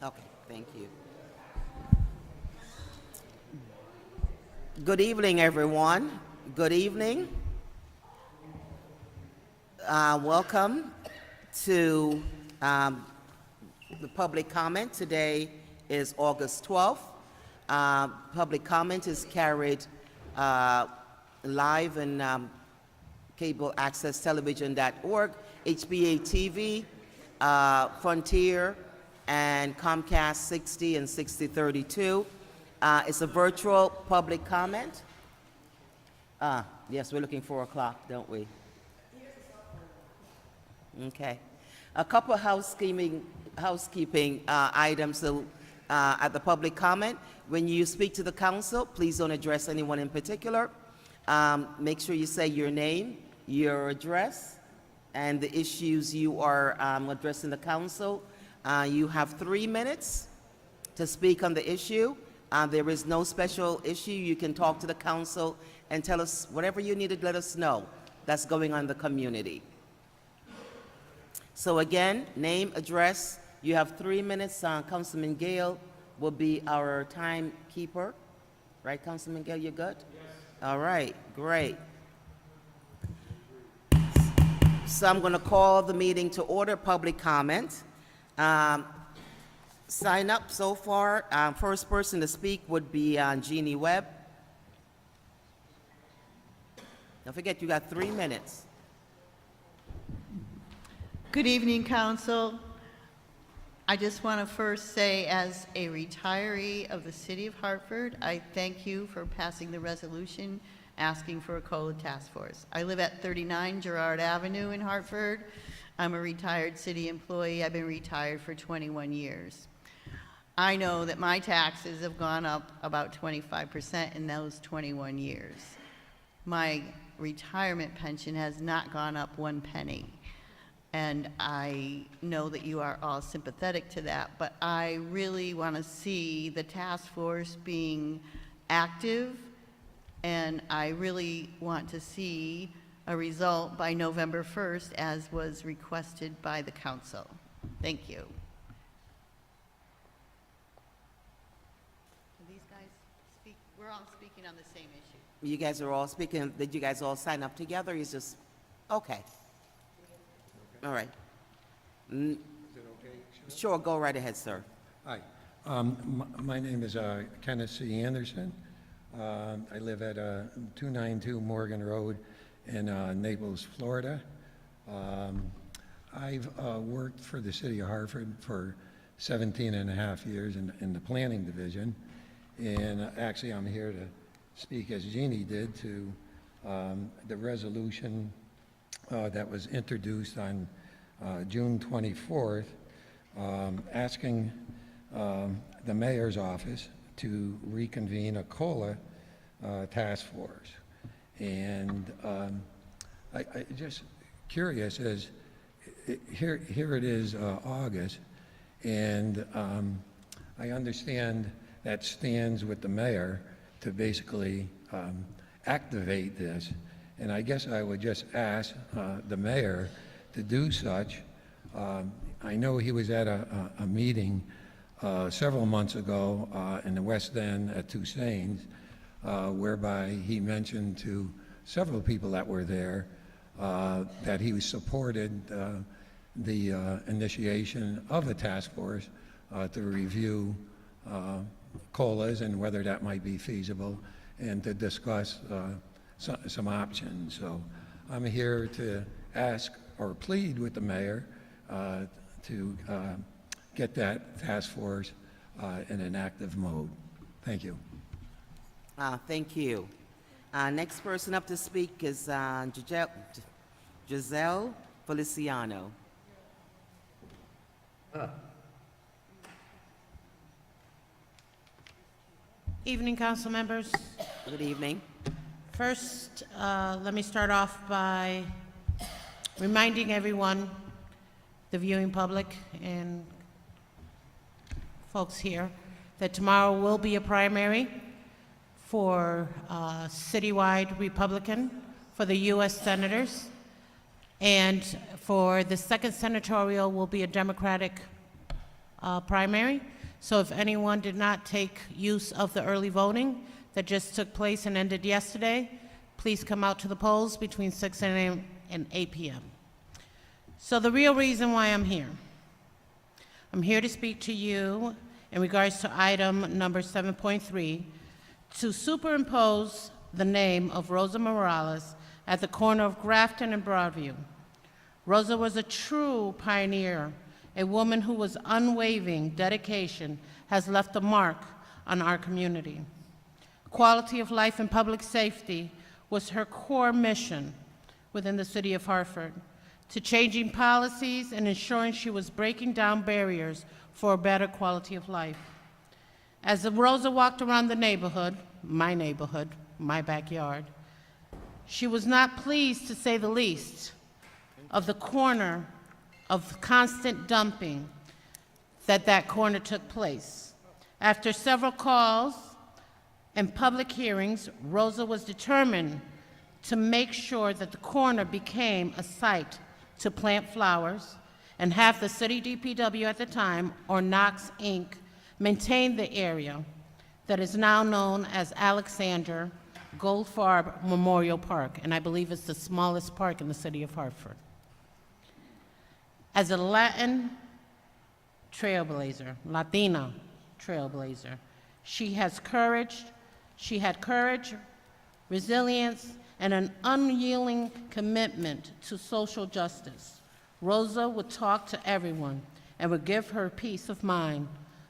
Okay, thank you. Good evening, everyone. Good evening. Welcome to the public comment. Today is August 12th. Public comment is carried live in cable access television.org, HPA-TV, Frontier, and Comcast 60 and 6032. It's a virtual public comment. Yes, we're looking for 4 o'clock, don't we? Okay. A couple of housekeeping items. So, at the public comment, when you speak to the council, please don't address anyone in particular. Make sure you say your name, your address, and the issues you are addressing the council. You have 3 minutes to speak on the issue. There is no special issue. You can talk to the council and tell us whatever you need to let us know that's going on in the community. So again, name, address. You have 3 minutes. Councilman Gale will be our timekeeper. Right, Councilman Gale, you good? Yes. All right, great. So I'm going to call the meeting to order, public comment. Sign up so far. First person to speak would be Jeannie Webb. Don't forget, you got 3 minutes. Good evening, Council. I just want to first say, as a retiree of the City of Hartford, I thank you for passing the resolution asking for a COLA task force. I live at 39 Girard Avenue in Hartford. I'm a retired city employee. I've been retired for 21 years. I know that my taxes have gone up about 25% in those 21 years. My retirement pension has not gone up 1 penny. And I know that you are all sympathetic to that, but I really want to see the task force being active, and I really want to see a result by November 1st, as was requested by the council. Thank you. Can these guys speak? We're all speaking on the same issue. You guys are all speaking. Did you guys all sign up together? Is just okay? All right. Is it okay? Sure, go right ahead, sir. Hi. My name is Kenneth C. Anderson. I live at 292 Morgan Road in Naples, Florida. I've worked for the City of Hartford for 17 and a half years in the planning division. And actually, I'm here to speak, as Jeannie did, to the resolution that was introduced on June 24th, asking the mayor's office to reconvene a COLA task force. And I just curious, as here it is August, and I understand that stands with the mayor to basically activate this. And I guess I would just ask the mayor to do such. I know he was at a meeting several months ago in the West End at Toussaint's, whereby he mentioned to several people that were there that he supported the initiation of a task force to review COLAs and whether that might be feasible, and to discuss some options. So I'm here to ask or plead with the mayor to get that task force in an active mode. Thank you. Thank you. Next person up to speak is Giselle Feliciano. Evening, council members. Good evening. First, let me start off by reminding everyone, the viewing public and folks here, that tomorrow will be a primary for citywide Republican for the U.S. Senators, and for the second senatorial will be a Democratic primary. So if anyone did not take use of the early voting that just took place and ended yesterday, please come out to the polls between 6 a.m. and 8 p.m. So the real reason why I'm here to speak to you in regards to item number 7.3, to superimpose the name of Rosa Morales at the corner of Grafton and Broadview. Rosa was a true pioneer, a woman who was unwavering dedication has left a mark on our community. Quality of life and public safety was her core mission within the city of Hartford, to changing policies and ensuring she was breaking down barriers for a better quality of life. As Rosa walked around the neighborhood, my backyard, she was not pleased, to say the least, of the corner of constant dumping that corner took place. After several calls and public hearings, Rosa was determined to make sure that the corner became a site to plant flowers and have the city DPW at the time, or Knox Inc., maintain the area that is now known as Alexander Goldfarb Memorial Park, and I believe it's the smallest park in the city of Hartford. As a Latina trailblazer, she had courage, resilience, and an unyielding commitment to social justice. Rosa would talk to everyone and would give her peace of mind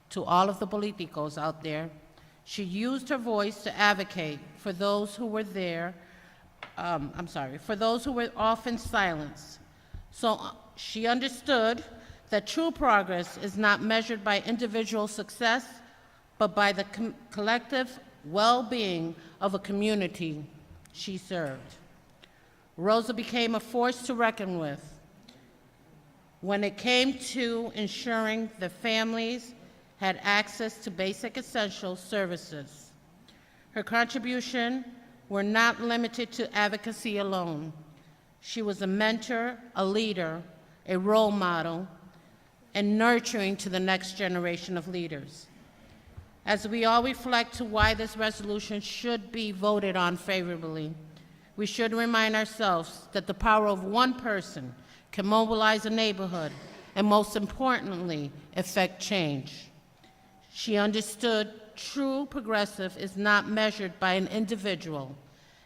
to all of the politicos out there. She used her voice to advocate for those who were for those who were often silenced. So she understood that true progress is not measured by individual success, but by the collective well-being of a community she served. Rosa became a force to reckon with when it came to ensuring the families had access to basic essential services. Her contributions were not limited to advocacy alone. She was a mentor, a leader, a role model, and nurturing to the next generation of leaders. As we all reflect to why this resolution should be voted on favorably, we should remind ourselves that the power of one person can mobilize a neighborhood and, most importantly, effect change. She understood true progressive is not measured by an individual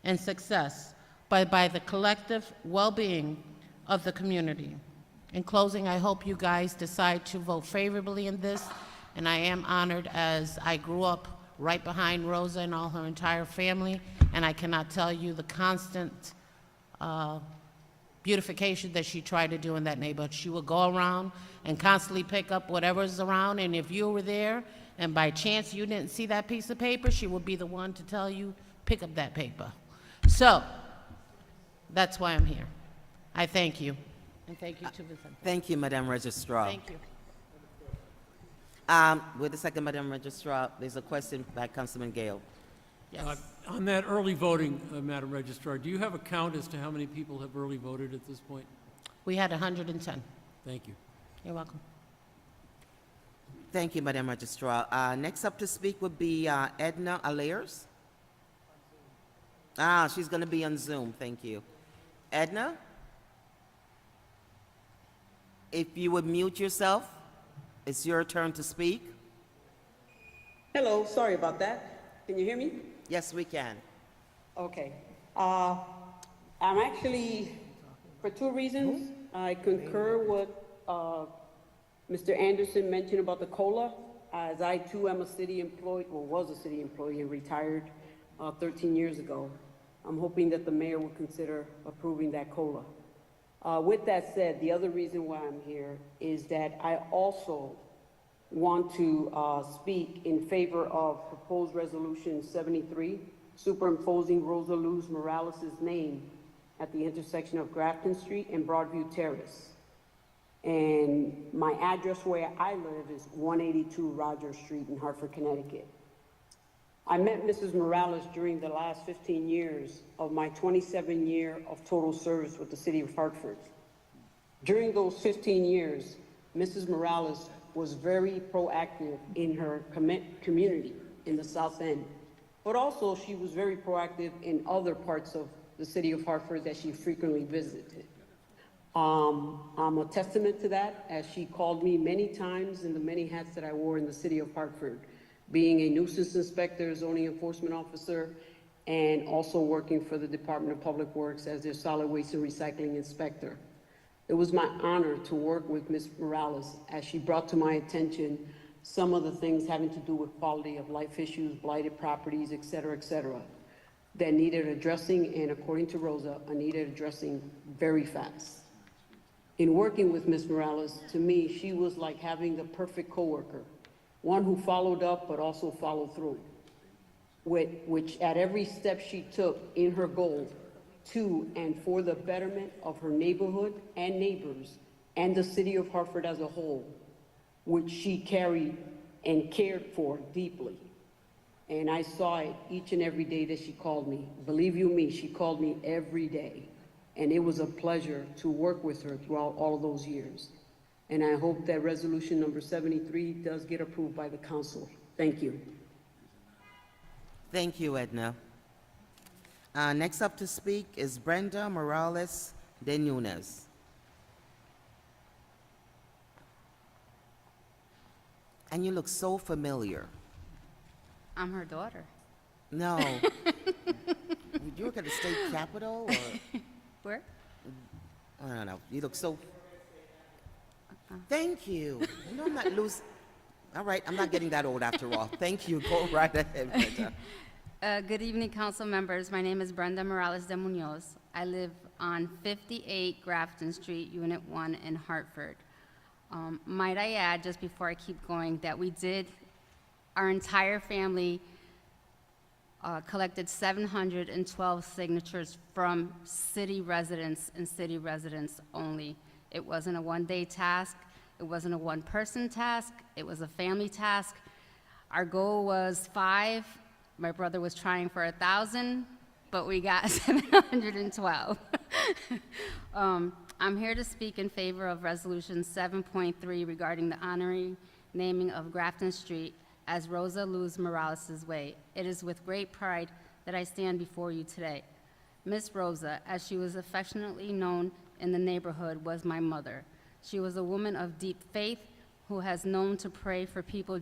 and success, but by the collective well-being of the community. In closing, I hope you guys decide to vote favorably in this, and I am honored, as I grew up right behind Rosa and all her entire family, and I cannot tell you the constant beautification that she tried to do in that neighborhood. She would go around and constantly pick up whatever's around, and if you were there and by chance you didn't see that piece of paper, she would be the one to tell you, pick up that paper. So that's why I'm here. I thank you. And thank you to Vicente. Thank you, Madam Registrar. Thank you. With the second, Madam Registrar, there's a question by Councilman Gale. Yes. On that early voting, Madam Registrar, do you have a count as to how many people have early voted at this point? We had 110. Thank you. You're welcome. Thank you, Madam Registrar. Next up to speak would be Edna Alairs. She's going to be on Zoom. Thank you. Edna? If you would mute yourself, it's your turn to speak. Hello, sorry about that. Can you hear me? Yes, we can. Okay. I'm actually, for two reasons, I concur with Mr. Anderson mentioned about the COLA, as I too am a city employee, or was a city employee and retired 13 years ago. I'm hoping that the mayor will consider approving that COLA. With that said, the other reason why I'm here is that I also want to speak in favor of proposed resolution 73, superimposing Rosa Luz Morales' name at the intersection of Grafton Street and Broadview Terrace. And my address where I live is 182 Rogers Street in Hartford, Connecticut. I met Mrs. Morales during the last 15 years of my 27 year of total service with the city of Hartford. During those 15 years, Mrs. Morales was very proactive in her community in the South End. But also, she was very proactive in other parts of the city of Hartford that she frequently visited. I'm a testament to that, as she called me many times in the many hats that I wore in the city of Hartford, being a nuisance inspector, zoning enforcement officer, and also working for the Department of Public Works as their solid waste and recycling inspector. It was my honor to work with Ms. Morales as she brought to my attention some of the things having to do with quality of life issues, blighted properties, et cetera, that needed addressing, and according to Rosa, needed addressing very fast. In working with Ms. Morales, to me, she was like having the perfect coworker, one who followed up but also followed through, which at every step she took in her goal to and for the betterment of her neighborhood and neighbors and the city of Hartford as a whole, which she carried and cared for deeply. And I saw it each and every day that she called me. Believe you me, she called me every day. And it was a pleasure to work with her throughout all of those years. And I hope that resolution number 73 does get approved by the council. Thank you. Thank you, Edna. Next up to speak is Brenda Morales de Nunez. And you look so familiar. I'm her daughter. No. You work at the state capitol, or? Where? I don't know. You look so. Thank you. You know, I'm not losing. All right, I'm not getting that old after all. Thank you. Go right ahead, Brenda. Good evening, council members. My name is Brenda Morales de Munoz. I live on 58 Grafton Street, Unit 1 in Hartford. Might I add, just before I keep going, that our entire family collected 712 signatures from city residents and city residents only. It wasn't a one-day task. It wasn't a one-person task. It was a family task. Our goal was 5. My brother was trying for 1,000, but we got 712. I'm here to speak in favor of Resolution 7.3 regarding the honorary naming of Grafton Street as Rosa Luz Morales' Way. It is with great pride that I stand before you today. Miss Rosa, as she was affectionately known in the neighborhood, was my mother. She was a woman of deep faith who has known to pray for people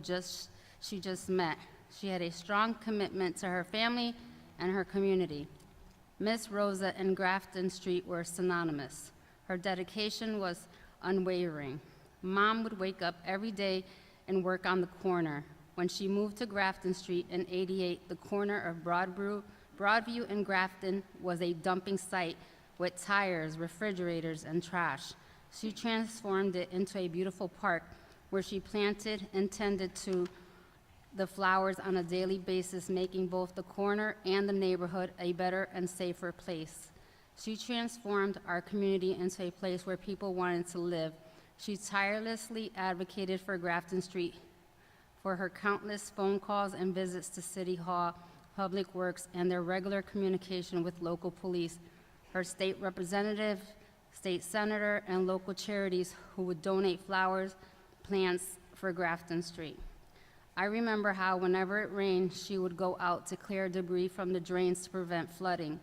she just met. She had a strong commitment to her family and her community. Miss Rosa and Grafton Street were synonymous. Her dedication was unwavering. Mom would wake up every day and work on the corner. When she moved to Grafton Street in '88, the corner of Broadview and Grafton was a dumping site with tires, refrigerators, and trash. She transformed it into a beautiful park where she planted and tended to the flowers on a daily basis, making both the corner and the neighborhood a better and safer place. She transformed our community into a place where people wanted to live. She tirelessly advocated for Grafton Street, for her countless phone calls and visits to City Hall, Public Works, and their regular communication with local police, her state representative, state senator, and local charities who would donate flowers, plants for Grafton Street. I remember how whenever it rained, she would go out to clear debris from the drains to prevent flooding.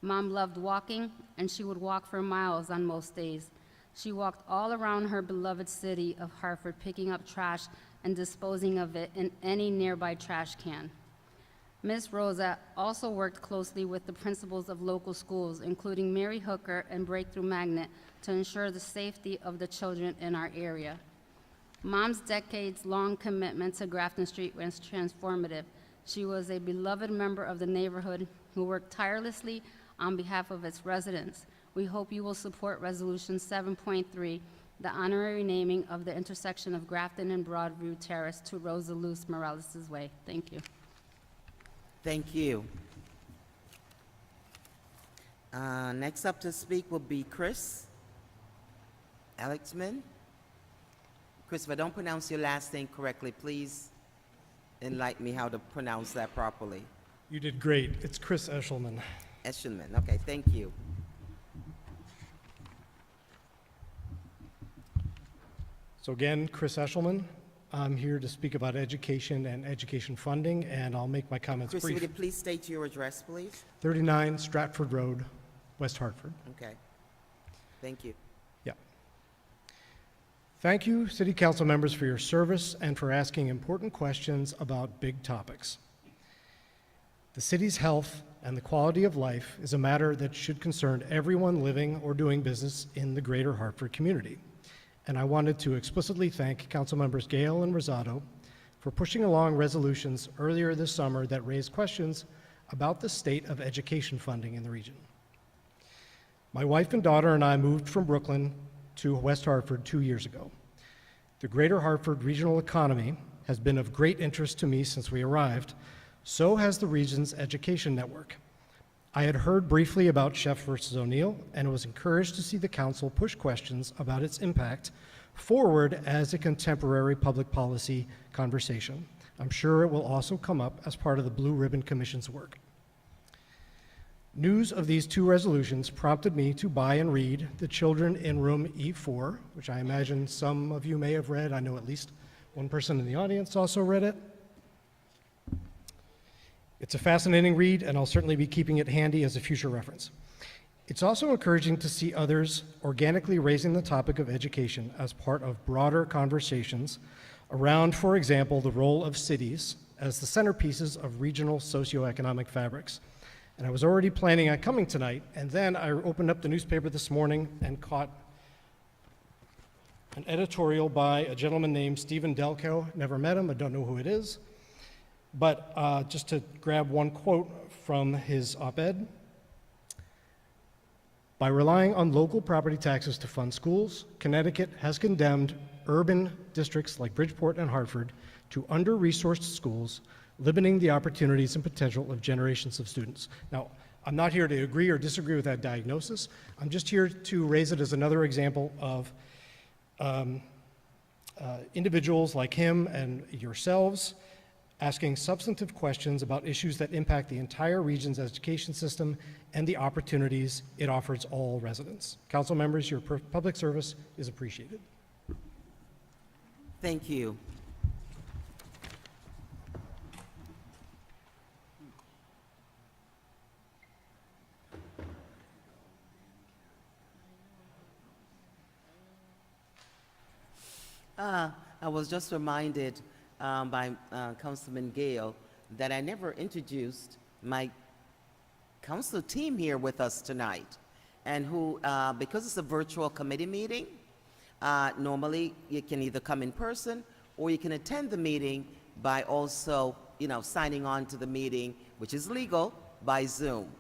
Mom loved walking, and she would walk for miles on most days. She walked all around her beloved city of Hartford, picking up trash and disposing of it in any nearby trash can. Ms. Rosa also worked closely with the principals of local schools, including Mary Hooker and Breakthrough Magnet, to ensure the safety of the children in our area. Mom's decades-long commitment to Grafton Street was transformative. She was a beloved member of the neighborhood who worked tirelessly on behalf of its residents. We hope you will support Resolution 7.3, the honorary naming of the intersection of Grafton and Broadview Terrace to Rosa Luz Morales' Way. Thank you. Thank you. Next up to speak will be Chris Alexman. Chris, if I don't pronounce your last name correctly, please enlighten me how to pronounce that properly. You did great. It's Chris Eshelman. Eshelman. Okay, thank you. So again, Chris Eshelman, I'm here to speak about education and education funding, and I'll make my comments Chris, would brief. you please state your address, please? 39 Stratford Road, West Hartford. Okay. Thank you. Yeah. Thank you, City Council members, for your service and for asking important questions about big topics. The city's health and the quality of life is a matter that should concern everyone living or doing business in the greater Hartford community. And I wanted to explicitly thank Council members Gale and Rosado for pushing along resolutions earlier this summer that raised questions about the state of education funding in the region. My wife and daughter and I moved from Brooklyn to West Hartford 2 years ago. The greater Hartford regional economy has been of great interest to me since we arrived. So has the region's education network. I had heard briefly about Sheff versus O'Neill and was encouraged to see the council push questions about its impact forward as a contemporary public policy conversation. I'm sure it will also come up as part of the Blue Ribbon Commission's work. News of these two resolutions prompted me to buy and read The Children in Room E4, which I imagine some of you may have read. I know at least one person in the audience also read it. It's a fascinating read, and I'll certainly be keeping it handy as a future reference. It's also encouraging to see others organically raising the topic of education as part of broader conversations around, for example, the role of cities as the centerpieces of regional socioeconomic fabrics. And I was already planning on coming tonight, and then I opened up the newspaper this morning and caught an editorial by a gentleman named Stephen Delco. Never met him, I don't know who it is. But just to grab one quote from his op-ed, by relying on local property taxes to fund schools, Connecticut has condemned urban districts like Bridgeport and Hartford to under-resourced schools, limiting the opportunities and potential of generations of students. Now, I'm not here to agree or disagree with that diagnosis. I'm just here to raise it as another example of individuals like him and yourselves asking substantive questions about issues that impact the entire region's education system and the opportunities it offers all residents. Council members, your public service is appreciated. Thank you. I was just reminded by Councilman Gale that I never introduced my council team here with us tonight, and who, because it's a virtual committee meeting, normally you can either come in person or you can attend the meeting by also, signing on to the meeting, which is legal, by Zoom.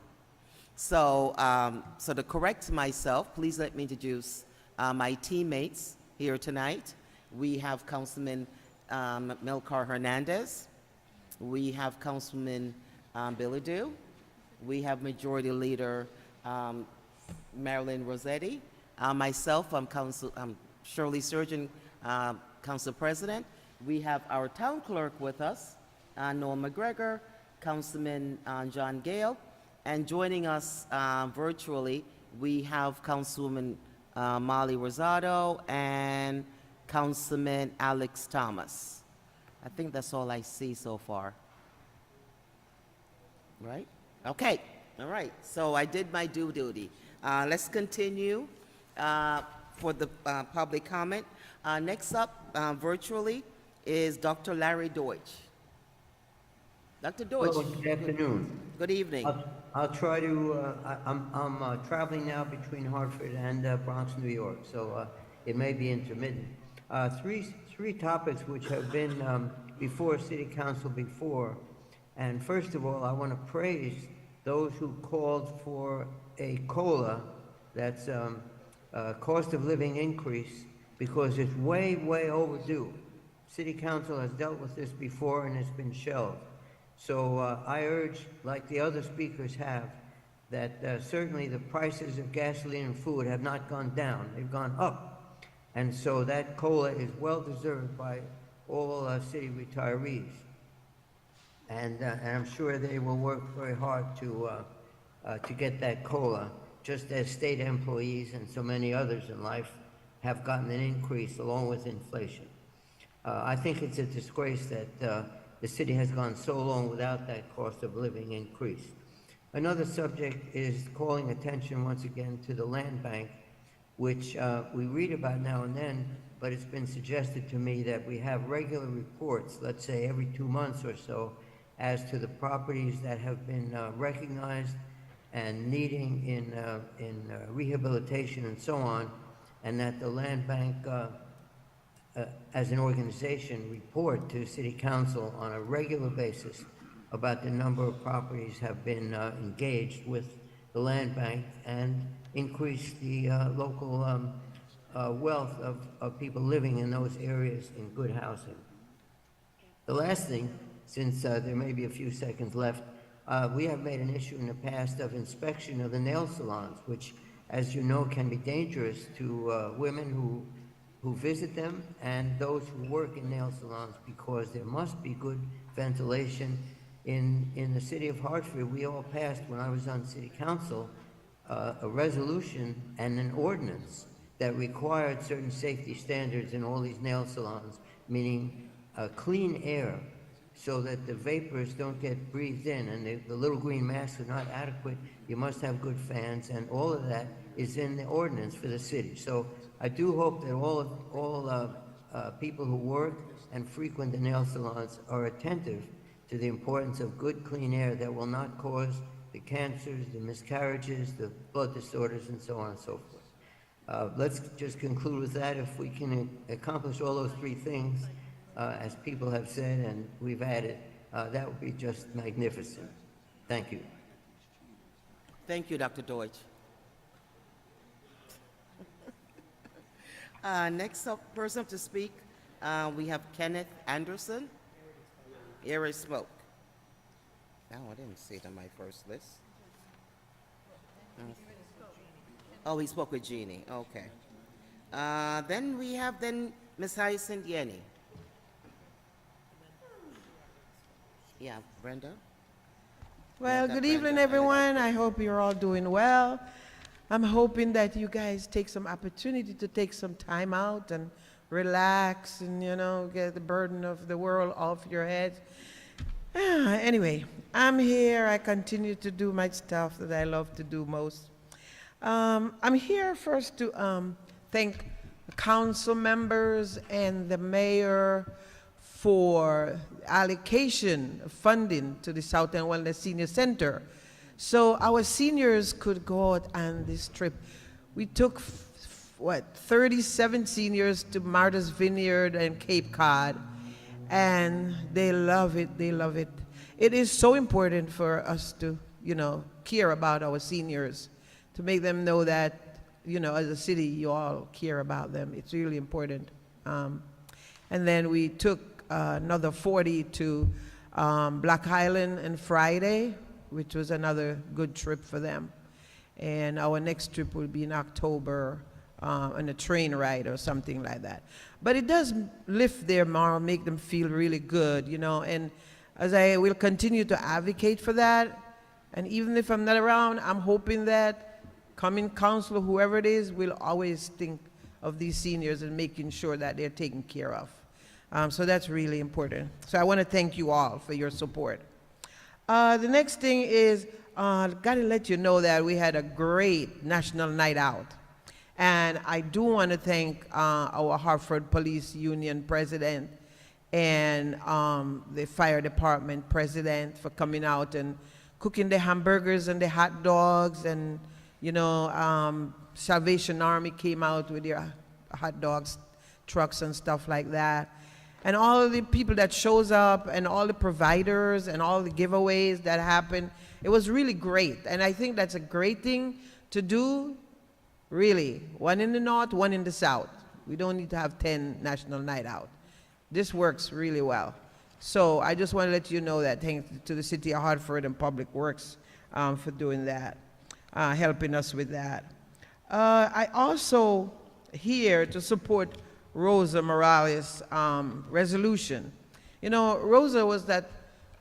So, so to correct myself, please let me introduce my teammates here tonight. We have Councilman Melcar Hernandez. We have Councilman Billadu. We have Majority Leader Marilyn Rossetti. Myself, I'm Shirley Surgeon, Council President. We have our Town Clerk with us, Noel McGregor, Councilman John Gale, and joining us virtually, we have Councilwoman Molly Rosado and Councilman Alex Thomas. I think that's all I see so far. Right? Okay. All right. So I did my due duty. Let's continue for the public comment. Next up, virtually, is Dr. Larry Deutsch. Dr. Deutsch. Well, good afternoon. Good evening. I'll try to, I'm traveling now between Hartford and Bronx, New York, so it may be intermittent. Three topics which have been before City Council before. And first of all, I want to praise those who called for a COLA, that's cost of living increase, because it's way, way overdue. City Council has dealt with this before and it's been shelved. So I urge, like the other speakers have, that certainly the prices of gasoline and food have not gone down, they've gone up. And so that COLA is well deserved by all city retirees. And I'm sure they will work very hard to get that COLA, just as state employees and so many others in life have gotten an increase along with inflation. I think it's a disgrace that the city has gone so long without that cost of living increase. Another subject is calling attention once again to the land bank, which we read about now and then, but it's been suggested to me that we have regular reports, let's say every 2 months or so, as to the properties that have been recognized and needing in rehabilitation and so on, and that the land bank as an organization report to City Council on a regular basis about the number of properties have been engaged with the land bank and increase the local wealth of people living in those areas in good housing. The last thing, since there may be a few seconds left, we have made an issue in the past of inspection of the nail salons, which, as you know, can be dangerous to women who visit them and those who work in nail salons, because there must be good ventilation. In the city of Hartford, we all passed, when I was on city council, a resolution and an ordinance that required certain safety standards in all these nail salons, meaning clean air, so that the vapors don't get breathed in, and the little green masks are not adequate. You must have good fans, and all of that is in the ordinance for the city. So I do hope that all people who work and frequent the nail salons are attentive to the importance of good, clean air that will not cause the cancers, the miscarriages, the blood disorders, and so on and so forth. Let's just conclude with that. If we can accomplish all those three things, as people have said and we've added, that would be just magnificent. Thank you. Thank you, Dr. Deutsch. Next up, person to speak, we have Kenneth Anderson. Air is smoke. No, I didn't see it on my first list. Oh, he spoke with Jeannie. Okay. Then we have Ms. Hyacinth Yenny. Yeah, Brenda? Well, Yeah, good Brenda, evening, and then everyone. I hope you're all doing well. I'm hoping that you guys take some opportunity to take some time out and relax and, get the burden of the world off your head. Anyway, I'm here. I continue to do my stuff that I love to do most. I'm here first to thank the council members and the mayor for allocation of funding to the South End Wellness Senior Center. So our seniors could go out on this trip. We took, 37 seniors to Martha's Vineyard and Cape Cod, and they love it, they love it. It is so important for us to, care about our seniors, to make them know that, as a city, you all care about them. It's really important. And then we took another 40 to Black Island and Friday, which was another good trip for them. And our next trip will be in October on a train ride or something like that. But it does lift their morale, make them feel really good, and as I will continue to advocate for that, and even if I'm not around, I'm hoping that coming council, whoever it is, will always think of these seniors and making sure that they're taken care of. So that's really important. So I want to thank you all for your support. The next thing is, got to let you know that we had a great National Night Out. And I do want to thank our Hartford Police Union president and the fire department president for coming out and cooking the hamburgers and the hot dogs. And, Salvation Army came out with their hot dogs, trucks and stuff like that. And all of the people that shows up and all the providers and all the giveaways that happen, it was really great. And I think that's a great thing to do, really. One in the north, one in the south. We don't need to have 10 National Night Out. This works really well. So I just want to let you know that thanks to the City of Hartford and Public Works for doing that, helping us with that. I also here to support Rosa Morales' resolution. Rosa was that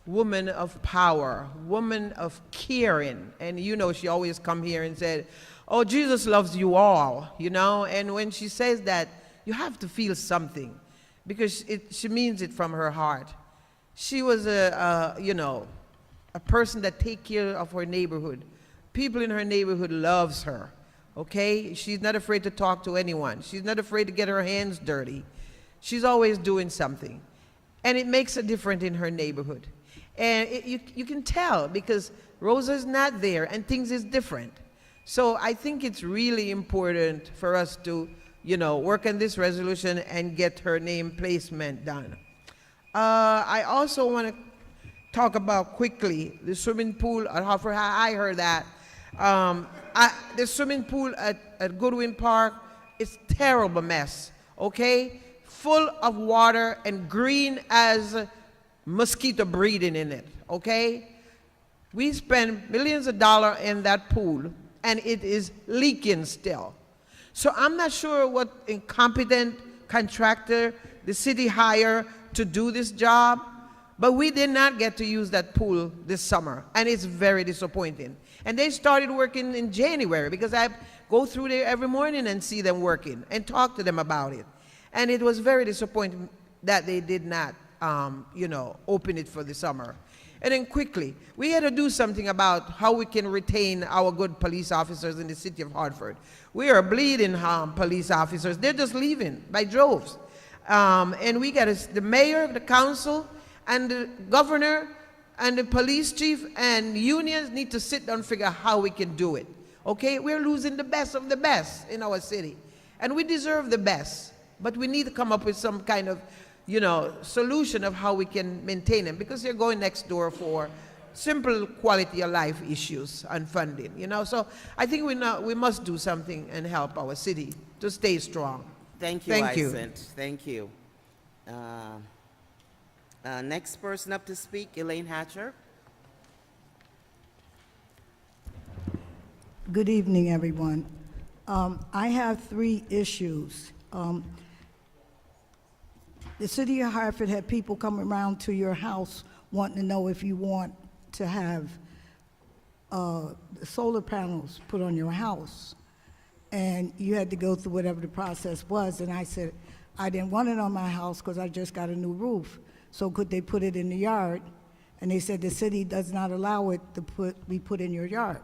woman of power, woman of caring, and she always come here and said, oh, Jesus loves you all, and when she says that, you have to feel something, because she means it from her heart. She was a person that take care of her neighborhood. People in her neighborhood loves her, okay? She's not afraid to talk to anyone. She's not afraid to get her hands dirty. She's always doing something. And it makes a difference in her neighborhood. And you can tell because Rosa's not there and things is different. So I think it's really important for us to, work on this resolution and get her name placement done. I also want to talk about quickly the swimming pool at Hartford. I heard that. The swimming pool at Goodwin Park is terrible mess, okay? Full of water and green as mosquito breeding in it, okay? We spend millions of dollars in that pool and it is leaking still. So I'm not sure what incompetent contractor the city hired to do this job, but we did not get to use that pool this summer, and it's very disappointing. And they started working in January because I go through there every morning and see them working and talk to them about it. And it was very disappointing that they did not, open it for the summer. And then quickly, we had to do something about how we can retain our good police officers in the city of Hartford. We are bleeding police officers. They're just leaving by droves. And we got the mayor, the council, and the governor, and the police chief, and unions need to sit down and figure out how we can do it. Okay? We're losing the best of the best in our city. And we deserve the best. But we need to come up with some kind of, solution of how we can maintain them, because they're going next door for simple quality of life issues and funding, So I think we must do something and help our city to stay strong. Thank you, Thank you. Hyacinth. Thank you. Next person up to speak, Elaine Hatcher. Good evening, everyone. I have 3 issues. The city of Hartford had people come around to your house wanting to know if you want to have solar panels put on your house. And you had to go through whatever the process was. And I said, I didn't want it on my house because I just got a new roof. So could they put it in the yard? And they said the city does not allow it to be put in your yard.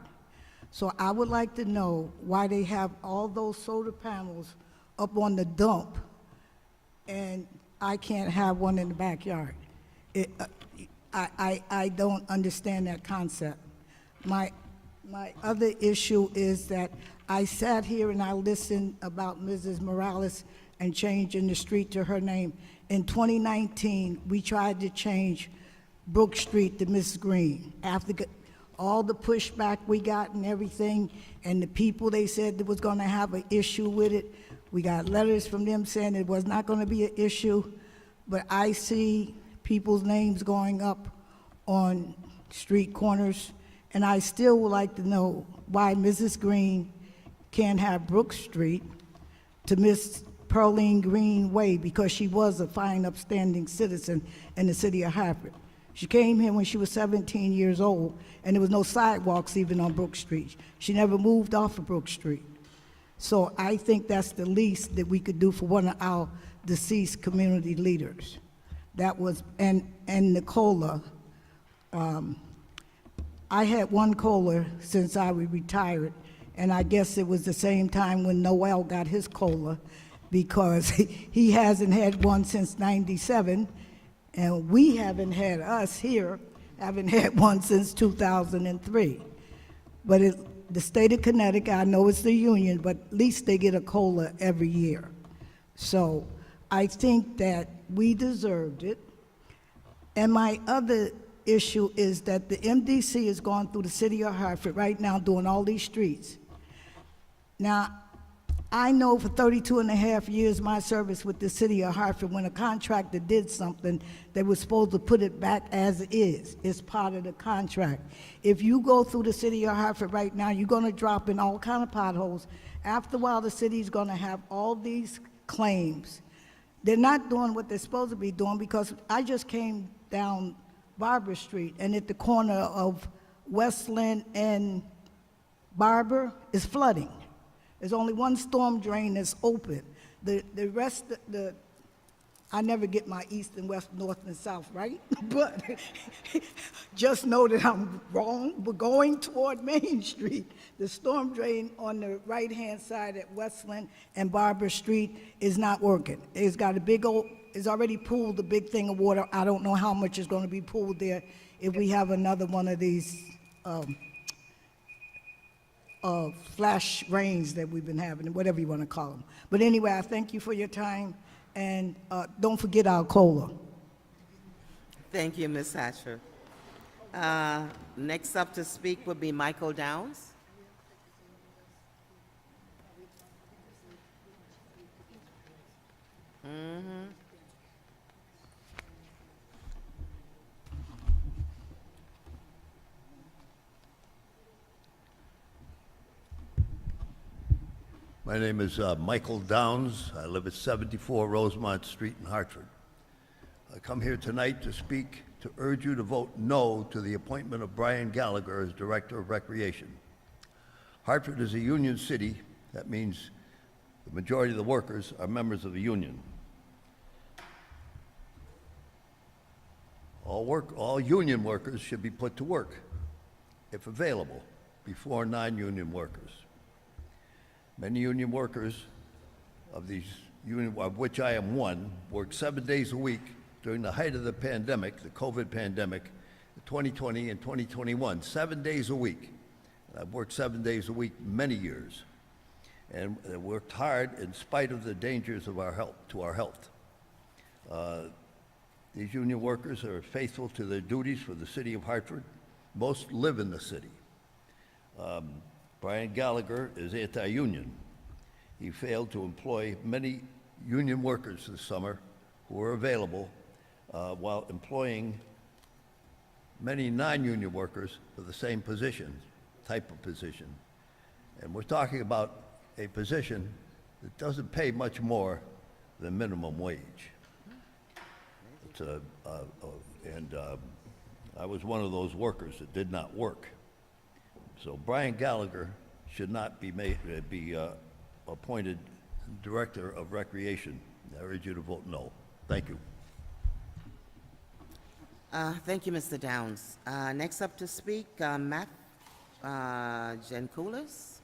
So I would like to know why they have all those solar panels up on the dump and I can't have one in the backyard. I don't understand that concept. My other issue is that I sat here and I listened about Mrs. Morales and changing the street to her name. In 2019, we tried to change Brook Street to Miss Green. After all the pushback we got and everything, and the people they said that was gonna have an issue with it, we got letters from them saying it was not gonna be an issue, but I see people's names going up on street corners, and I still would like to know why Mrs. Green can't have Brook Street to Miss Pearline Green Way, because she was a fine, upstanding citizen in the city of Hartford. She came here when she was 17 years old, and there was no sidewalks even on Brook Street. She never moved off of Brook Street. So I think that's the least that we could do for one of our deceased community leaders. That was, and Nicola, I had one COLA since I was retired, and I guess it was the same time when Noel got his COLA, because he hasn't had one since '97, and we haven't had, us here, haven't had one since 2003. But the state of Connecticut, I know it's the union, but at least they get a COLA every year. So I think that we deserved it. And my other issue is that the MDC has gone through the city of Hartford right now doing all these streets. Now, I know for 32 and a half years my service with the city of Hartford, when a contractor did something, they were supposed to put it back as it is. It's part of the contract. If you go through the city of Hartford right now, you're gonna drop in all kind of potholes. After a while, the city's gonna have all these claims. They're not doing what they're supposed to be doing, because I just came down Barber Street, and at the corner of Westland and Barber is flooding. There's only one storm drain that's open. The rest, the I never get my east and west, north and south right, but just know that I'm wrong. But going toward Main Street, the storm drain on the right-hand side at Westland and Barber Street is not working. It's got a big old, it's already pooled a big thing of water. I don't know how much is going to be pooled there if we have another one of these flash rains that we've been having, whatever you want to call them. But anyway, I thank you for your time. And don't forget our COLA. Thank you, Ms. Hatcher. Next up to speak would be Michael Downs. My name is Michael Downs. I live at 74 Rosemont Street in Hartford. I come here tonight to speak to urge you to vote no to the appointment of Brian Gallagher as Director of Recreation. Hartford is a union city. That means the majority of the workers are members of the union. All union workers should be put to work, if available, before non-union workers. Many union workers of which I am one, worked 7 days a week during the height of the pandemic, the COVID pandemic, 2020 and 2021, 7 days a week. And I've worked 7 days a week many years, and worked hard in spite of the dangers of our health. These union workers are faithful to their duties for the city of Hartford. Most live in the city. Brian Gallagher is anti-union. He failed to employ many union workers this summer who were available, while employing many non-union workers for the same type of position. And we're talking about a position that doesn't pay much more than minimum wage. I was one of those workers that did not work. So Brian Gallagher should not be appointed Director of Recreation. I urge you to vote no. Thank you. Thank you, Mr. Downs. Next up to speak, Matt Jankoulis.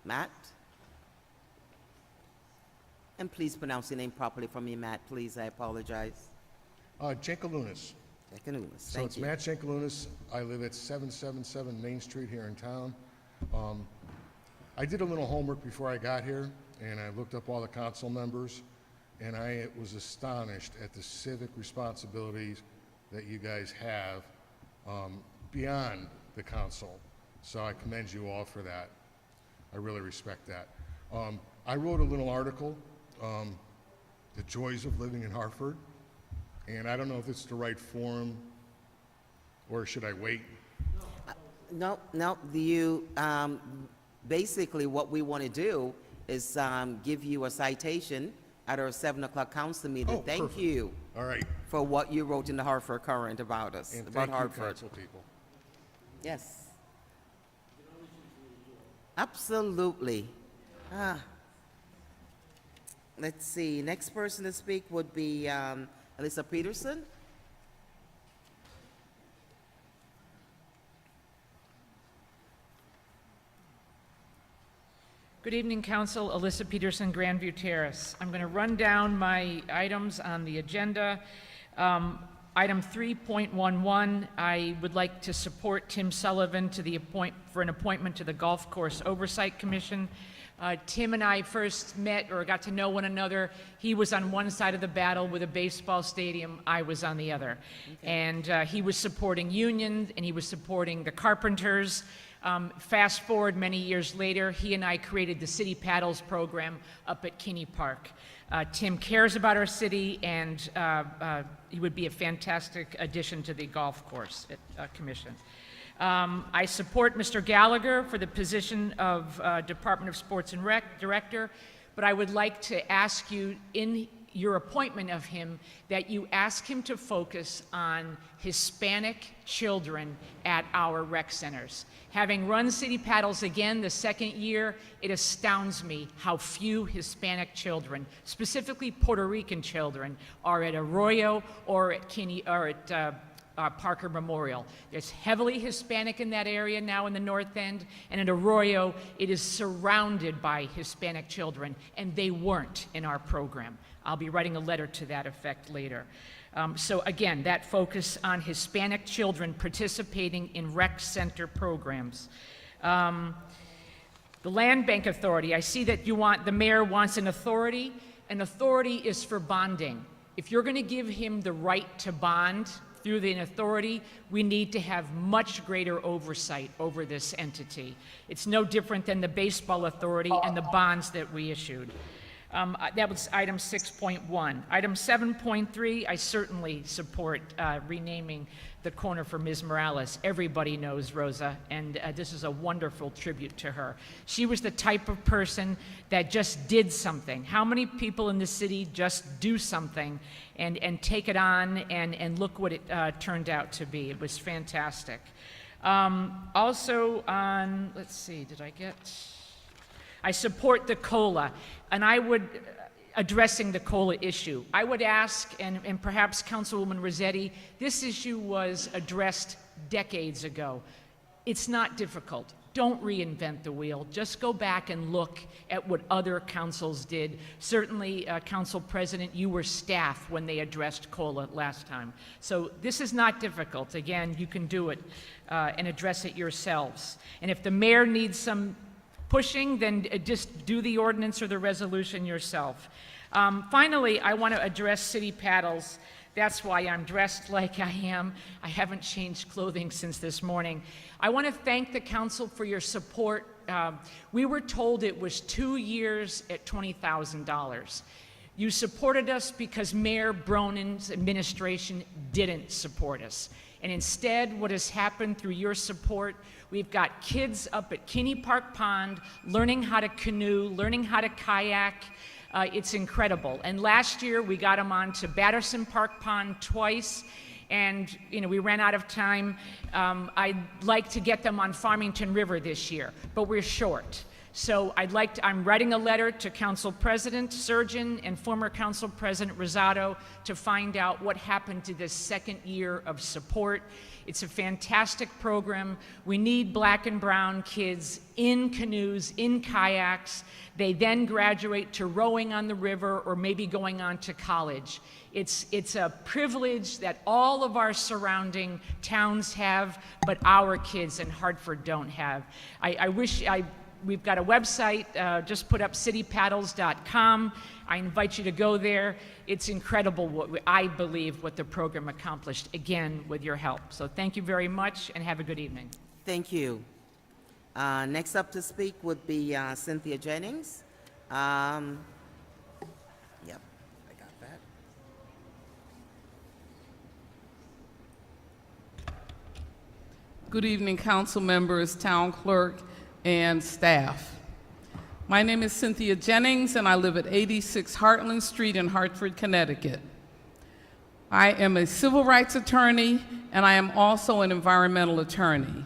Matt? And please pronounce your name properly for me, Matt, please. I apologize. Jankalunas. Jankoulis, So thank it's you. Matt Jankalunas. I live at 777 Main Street here in town. I did a little homework before I got here, and I looked up all the council members, and I was astonished at the civic responsibilities that you guys have beyond the council. So I commend you all for that. I really respect that. I wrote a little article, The Joys of Living in Hartford, and I don't know if it's the right forum, or should I wait? No, you, basically what we want to do is give you a citation at our 7 o'clock council meeting. Oh, Thank perfect. you All right. for what you wrote in the Hartford Current about us, And about thank you, Hartford. council people. Yes. Absolutely. Let's see, next person to speak would be Alyssa Peterson. Good evening, Council. Alyssa Peterson, Grandview Terrace. I'm going to run down my items on the agenda. Item 3.11, I would like to support Tim Sullivan for an appointment to the Golf Course Oversight Commission. Tim and I first met or got to know one another. He was on one side of the battle with a baseball stadium. I was on the other. Okay. And he was supporting unions, and he was supporting the carpenters. Fast forward many years later, he and I created the City Paddles program up at Kinney Park. Tim cares about our city, and he would be a fantastic addition to the Golf Course Commission. I support Mr. Gallagher for the position of Department of Sports and Rec Director, but I would like to ask you, in your appointment of him, that you ask him to focus on Hispanic children at our rec centers. Having run City Paddles again the second year, it astounds me how few Hispanic children, specifically Puerto Rican children, are at Arroyo or at Parker Memorial. There's heavily Hispanic in that area now in the North End, and at Arroyo, it is surrounded by Hispanic children, and they weren't in our program. I'll be writing a letter to that effect later. So again, that focus on Hispanic children participating in rec center programs. The Land Bank Authority, I see that the mayor wants an authority. An authority is for bonding. If you're going to give him the right to bond through an authority, we need to have much greater oversight over this entity. It's no different than the baseball authority and the bonds that we issued. That was item 6.1. Item 7.3, I certainly support renaming the corner for Ms. Morales. Everybody knows Rosa, and this is a wonderful tribute to her. She was the type of person that just did something. How many people in the city just do something and take it on, and look what it turned out to be. It was fantastic. Also on, let's see, I support the COLA, and I would, addressing the COLA issue, I would ask, and perhaps Councilwoman Rossetti, this issue was addressed decades ago. It's not difficult. Don't reinvent the wheel. Just go back and look at what other councils did. Certainly, Council President, you were staff when they addressed COLA last time. So this is not difficult. Again, you can do it and address it yourselves. And if the mayor needs some pushing, then just do the ordinance or the resolution yourself. Finally, I want to address City Paddles. That's why I'm dressed like I am. I haven't changed clothing since this morning. I want to thank the council for your support. We were told it was 2 years at $20,000. You supported us because Mayor Bronin's administration didn't support us. And instead, what has happened through your support, we've got kids up at Kinney Park Pond learning how to canoe, learning how to kayak. It's incredible. And last year, we got them on to Batterson Park Pond twice, and we ran out of time. I'd like to get them on Farmington River this year, but we're short. So I'm writing a letter to Council President Surgeon and former Council President Rosado to find out what happened to this second year of support. It's a fantastic program. We need black and brown kids in canoes, in kayaks. They then graduate to rowing on the river or maybe going on to college. It's a privilege that all of our surrounding towns have, but our kids in Hartford don't have. We've got a website, just put up citypaddles.com. I invite you to go there. It's incredible I believe what the program accomplished, again, with your help. So thank you very much, and have a good evening. Thank you. Next up to speak would be Cynthia Jennings. Yep, I got that. Good evening, council members, town clerk, and staff. My name is Cynthia Jennings, and I live at 86 Heartland Street in Hartford, Connecticut. I am a civil rights attorney, and I am also an environmental attorney.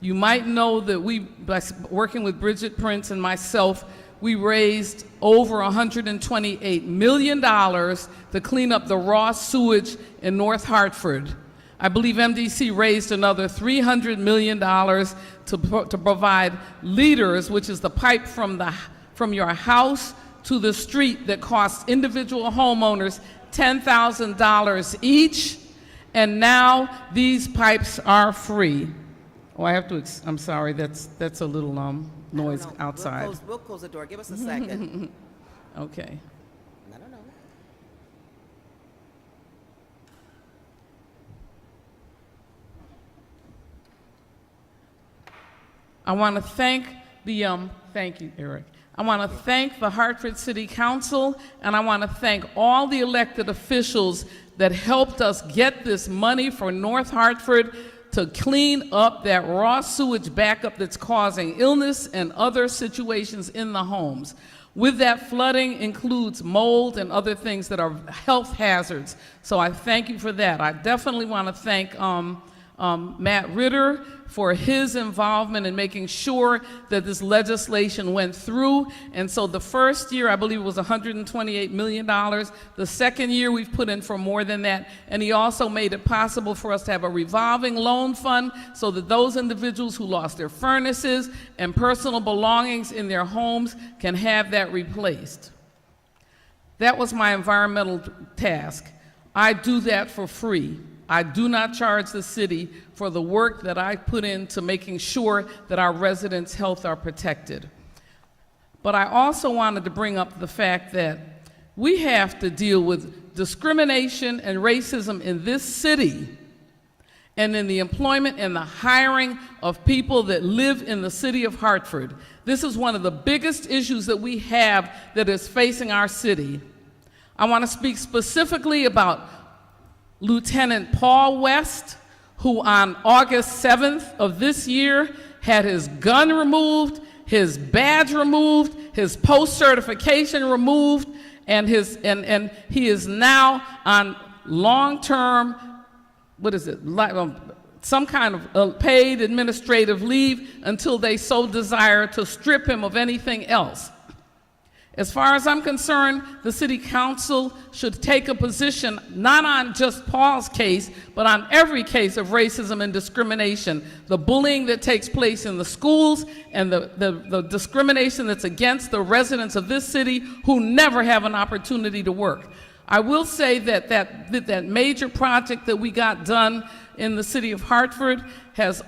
You might know that by working with Bridget Prince and myself, we raised over $128 million to clean up the raw sewage in North Hartford. I believe MDC raised another $300 million to provide leaders, which is the pipe from your house to the street that costs individual homeowners $10,000 each, and now these pipes are free. Oh, I'm sorry, that's a little noise outside. We'll close the door. Give us a second. Okay. I don't know. I want to thank thank you, Eric. I want to thank the Hartford City Council, and I want to thank all the elected officials that helped us get this money for North Hartford to clean up that raw sewage backup that's causing illness and other situations in the homes. With that, flooding includes mold and other things that are health hazards. So I thank you for that. I definitely want to thank Matt Ritter for his involvement in making sure that this legislation went through. And so the first year, I believe it was $128 million. The second year, we've put in for more than that. And he also made it possible for us to have a revolving loan fund so that those individuals who lost their furnaces and personal belongings in their homes can have that replaced. That was my environmental task. I do that for free. I do not charge the city for the work that I put into making sure that our residents' health are protected. But I also wanted to bring up the fact that we have to deal with discrimination and racism in this city and in the employment and the hiring of people that live in the city of Hartford. This is one of the biggest issues that we have that is facing our city. I want to speak specifically about Lieutenant Paul West, who on August 7th of this year had his gun removed, his badge removed, his post-certification removed, and he is now on long-term, some kind of paid administrative leave until they so desire to strip him of anything else. As far as I'm concerned, the City Council should take a position not on just Paul's case, but on every case of racism and discrimination, the bullying that takes place in the schools and the discrimination that's against the residents of this city who never have an opportunity to work. I will say that major project that we got done in the city of Hartford has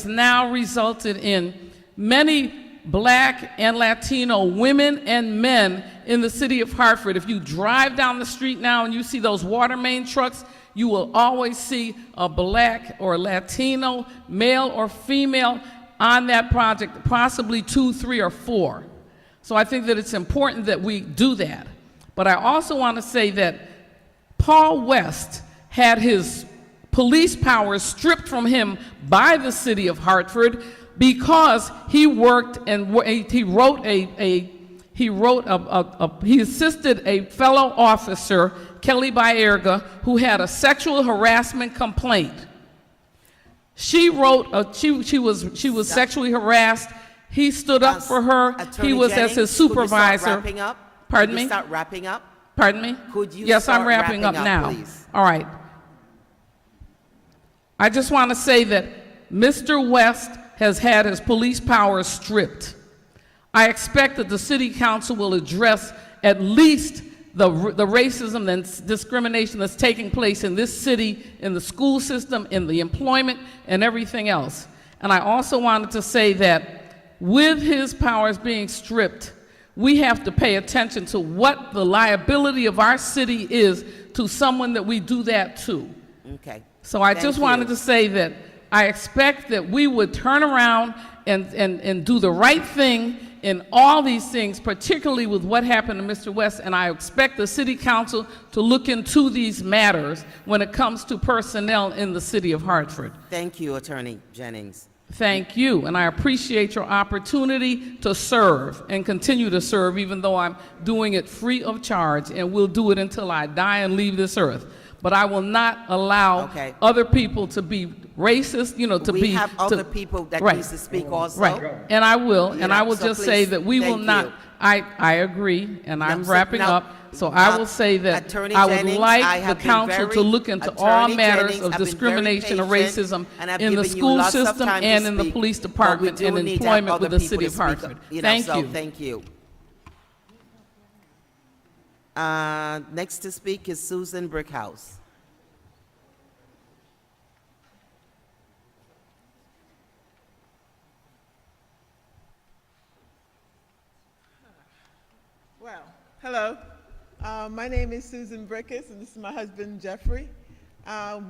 now resulted in many Black and Latino women and men in the city of Hartford. If you drive down the street now and you see those water main trucks, you will always see a Black or Latino, male or female on that project, possibly 2, 3, or 4. So I think that it's important that we do that. But I also want to say that Paul West had his police powers stripped from him by the city of Hartford because he worked and he assisted a fellow officer, Kelly Baerga, who had a sexual harassment complaint. She was sexually harassed. He stood up for her. Attorney He was Jennings, as his could you start supervisor. wrapping up? Pardon Could me? you start wrapping up? Pardon me? Could you Yes, I'm start wrapping up now. please? All right. I just want to say that Mr. West has had his police powers stripped. I expect that the City Council will address at least the racism and discrimination that's taking place in this city, in the school system, in the employment, and everything else. And I also wanted to say that with his powers being stripped, we have to pay attention to what the liability of our city is to someone that we do that to. Okay. So I Thank just you. wanted to say that I expect that we would turn around and do the right thing in all these things, particularly with what happened to Mr. West, and I expect the City Council to look into these matters when it comes to personnel in the city of Hartford. Thank you, Attorney Jennings. Thank you, and I appreciate your opportunity to serve and continue to serve, even though I'm doing it free of charge, and will do it until I die and leave this earth. But I will not allow other people to be racist, We have other people that needs to speak also. Right, and I will, and I will so just say please, that we will thank not, you. I agree, and I'm so wrapping now, up, so I will say that Attorney I would Jennings, I like have the been council to very- look into all Attorney matters Jennings, of I've been very discrimination and patient, racism and I've in the given you school lots of system time to and in the speak, police but we department do and need to have employment with other the people city to of speak, Hartford. so Thank you. thank you. Next to speak is Susan Brickhouse. Well, hello. My name is Susan Brickus, and this is my husband, Jeffrey.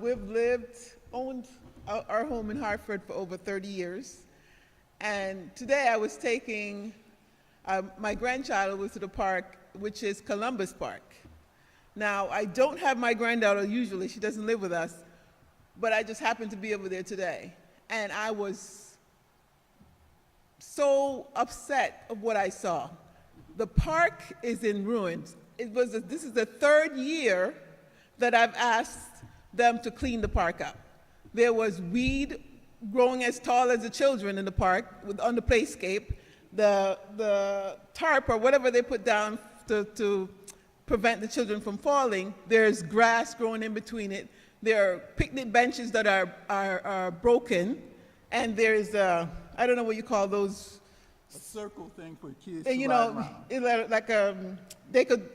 We've owned our home in Hartford for over 30 years. And today I was taking my grandchild over to the park, which is Columbus Park. Now, I don't have my granddaughter usually. She doesn't live with us. But I just happened to be over there today. And I was so upset of what I saw. The park is in ruins. This is the third year that I've asked them to clean the park up. There was weed growing as tall as the children in the park on the playscape. The tarp or whatever they put down to prevent the children from falling, there's grass growing in between it. There are picnic benches that are broken, and there's I don't know what you call those. A circle thing for kids to You ride know, around. like they could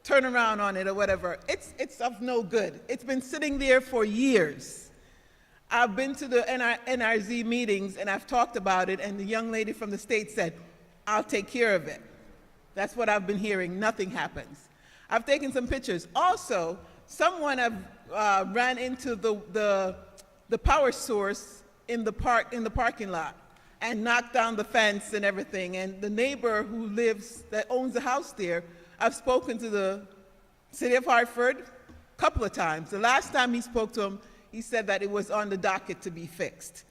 turn around on it or whatever. It's of no good. It's been sitting there for years. I've been to the NRZ meetings and I've talked about it, and the young lady from the state said, "I'll take care of it." That's what I've been hearing. Nothing happens. I've taken some pictures. Also, someone ran into the power source in the parking lot and knocked down the fence and everything. And the neighbor that owns the house there, I've spoken to the city of Hartford a couple of times. The last time he spoke to him, he said that it was on the docket to be fixed.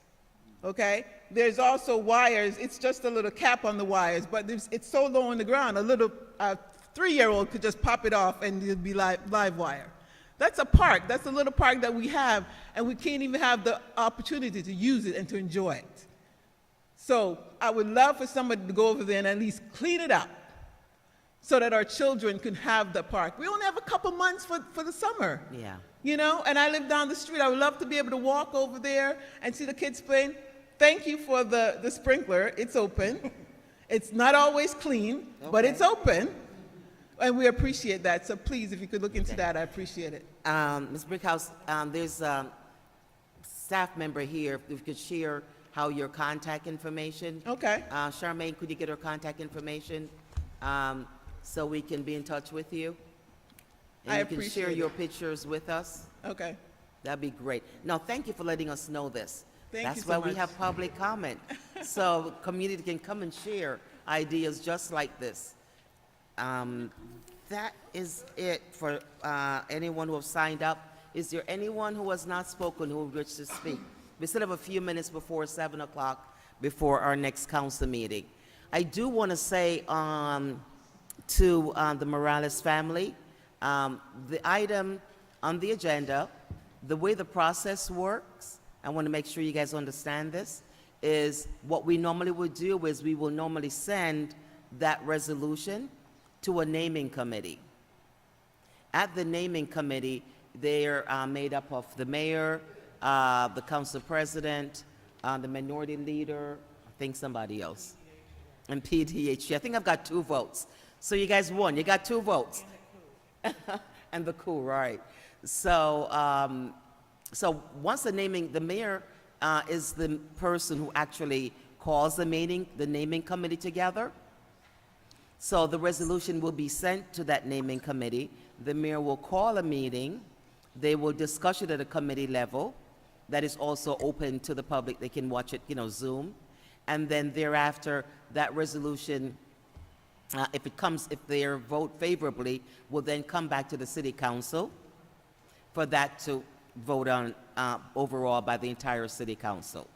Okay? There's also wires. It's just a little cap on the wires, but it's so low on the ground, a little 3-year-old could just pop it off and it'd be live wire. That's a park. That's a little park that we have, and we can't even have the opportunity to use it and to enjoy it. So I would love for somebody to go over there and at least clean it up so that our children can have the park. We only have a couple months for the summer. Yeah. You know, and I live down the street. I would love to be able to walk over there and see the kids playing. Thank you for the sprinkler. It's open. It's not always clean, but it's open. And we appreciate that. So please, if you could look into that, I appreciate it. Ms. Brickhouse, there's a staff member here. If you could share how your contact information. Okay. Charmaine, could you get her contact information so we can be in touch with you? And I you can share appreciate your it. pictures with us. Okay. That'd be great. No, thank you for letting us know this. Thank That's you so why we much. have public comment. So community can come and share ideas just like this. That is it for anyone who have signed up. Is there anyone who has not spoken who wishes to speak? We still have a few minutes before 7 o'clock before our next council meeting. I do want to say to the Morales family, the item on the agenda, the way the process works, I want to make sure you guys understand this, is what we normally would do is we will normally send that resolution to a naming committee. At the naming committee, they're made up of the mayor, the council president, the minority leader, I think somebody else, and PDHG. I think I've got 2 votes. So you guys won. You got 2 votes. And the coup, right. So, so once the mayor is the person who actually calls the naming committee together. So the resolution will be sent to that naming committee. The mayor will call a meeting. They will discuss it at a committee level. That is also open to the public. They can watch it, Zoom. And then thereafter, that resolution, if they vote favorably, will then come back to the city council for that to vote on overall by the entire city council.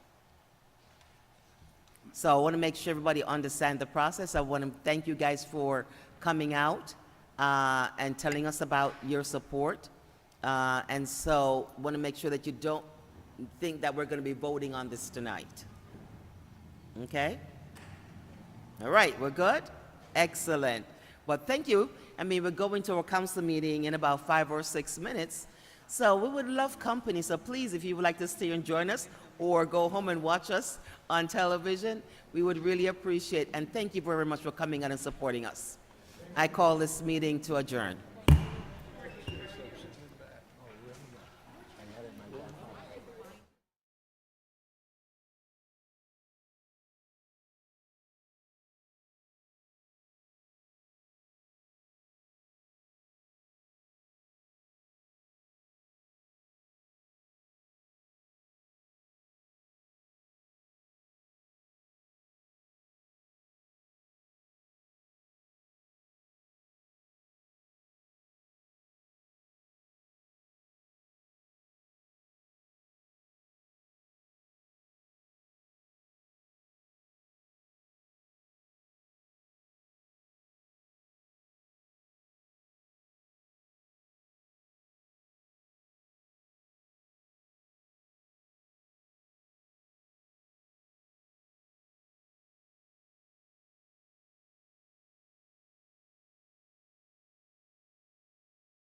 So I want to make sure everybody understands the process. I want to thank you guys for coming out and telling us about your support. And so I want to make sure that you don't think that we're going to be voting on this tonight. Okay? All right, we're good? Excellent. Well, thank you. We're going to our council meeting in about 5 or 6 minutes. So we would love company. So please, if you would like to stay and join us or go home and watch us on television, we would really appreciate. And thank you very much for coming out and supporting us. I call this meeting to adjourn.